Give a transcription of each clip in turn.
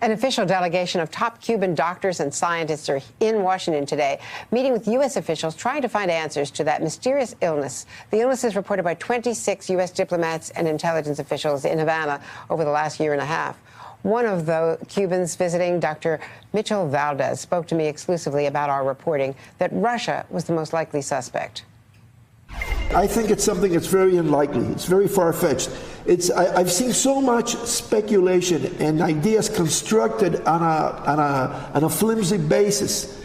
An official delegation of top Cuban doctors and scientists are in Washington today, meeting with U.S. officials trying to find answers to that mysterious illness. The illness is reported by 26 U.S. diplomats and intelligence officials in Havana over the last year and a half. One of the Cubans visiting, Dr. Mitchell Valdez, spoke to me exclusively about our reporting that Russia was the most likely suspect. I think it's something that's very unlikely. It's very far-fetched. I've seen so much speculation and ideas constructed on a flimsy basis.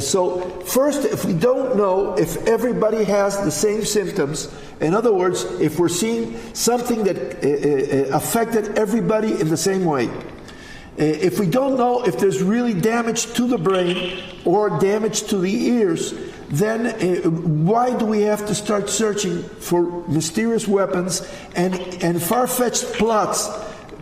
So first, if we don't know if everybody has the same symptoms, in other words, if we're seeing something that affected everybody in the same way, if we don't know if there's really damage to the brain or damage to the ears, then why do we have to start searching for mysterious weapons and far-fetched plots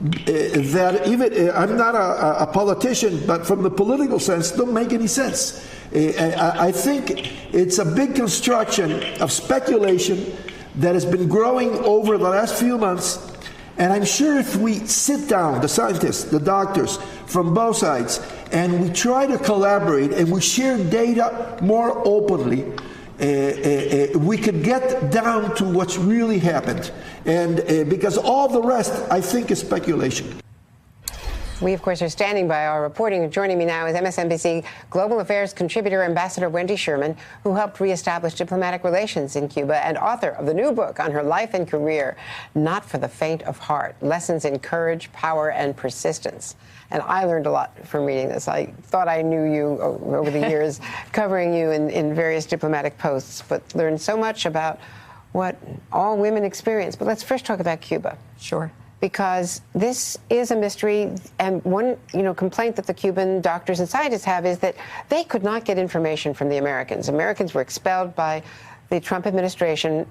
that even, I'm not a politician, but from the political sense, don't make any sense. I think it's a big construction of speculation that has been growing over the last few months. And I'm sure if we sit down, the scientists, the doctors from both sides, and we try to collaborate and we share data more openly, we could get down to what's really happened. And because all the rest, I think, is speculation. We, of course, are standing by our reporting. Joining me now is MSNBC Global Affairs contributor Ambassador Wendy Sherman, who helped reestablish diplomatic relations in Cuba and author of the new book on her life and career, Not for the Faint of Heart, Lessons in Courage, Power, and Persistence. And I learned a lot from reading this. I thought I knew you over the years, covering you in various diplomatic posts, but learned so much about what all women experience. But let's first talk about Cuba. Sure. Because this is a mystery, and one complaint that the Cuban doctors and scientists have is that they could not get information from the Americans. Americans were expelled by the Trump administration,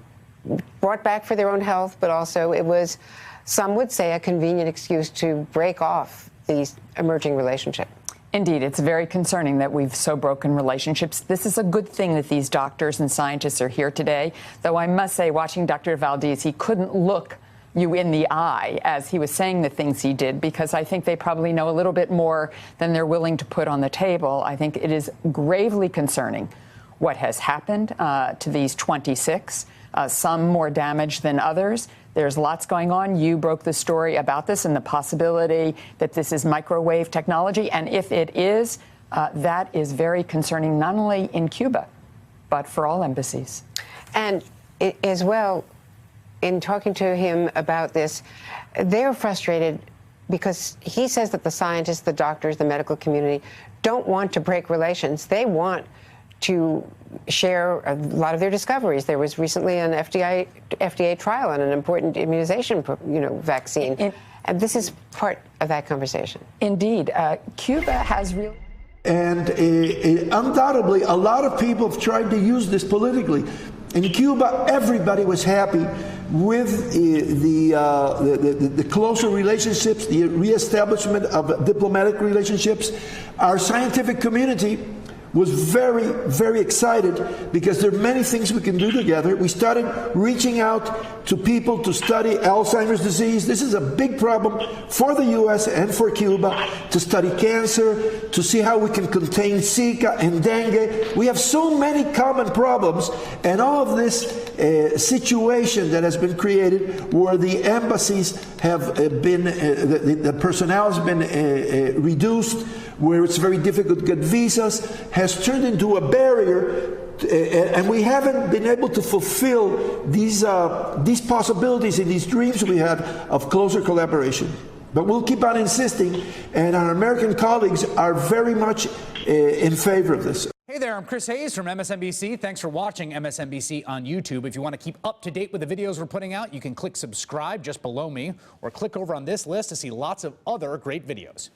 brought back for their own health, but also it was, some would say, a convenient excuse to break off these emerging relationship. Indeed, it's very concerning that we've so broken relationships. This is a good thing that these doctors and scientists are here today, though I must say, watching Dr. Valdez, he couldn't look you in the eye as he was saying the things he did, because I think they probably know a little bit more than they're willing to put on the table. I think it is gravely concerning what has happened to these 26, some more damaged than others. There's lots going on. You broke the story about this and the possibility that this is microwave technology. And if it is, that is very concerning, not only in Cuba, but for all embassies. And as well, in talking to him about this, they're frustrated because he says that the scientists, the doctors, the medical community don't want to break relations. They want to share a lot of their discoveries. There was recently an FDA trial on an important immunization, vaccine. And this is part of that conversation. Indeed. Cuba has really... And undoubtedly, a lot of people have tried to use this politically. In Cuba, everybody was happy with the closer relationships, the reestablishment of diplomatic relationships. Our scientific community was very, very excited because there are many things we can do together. We started reaching out to people to study Alzheimer's disease. This is a big problem for the U.S. and for Cuba, to study cancer, to see how we can contain Zika and dengue. We have so many common problems, and all of this situation that has been created where the embassies have been, the personnel has been reduced, where it's very difficult to get visas, has turned into a barrier, and we haven't been able to fulfill these possibilities and these dreams we had of closer collaboration. But we'll keep on insisting, and our American colleagues are very much in favor of this. Hey there, I'm Chris Hayes from MSNBC. Thanks for watching MSNBC on YouTube. If you want to keep up to date with the videos we're putting out, you can click subscribe just below me, or click over on this list to see lots of other great videos.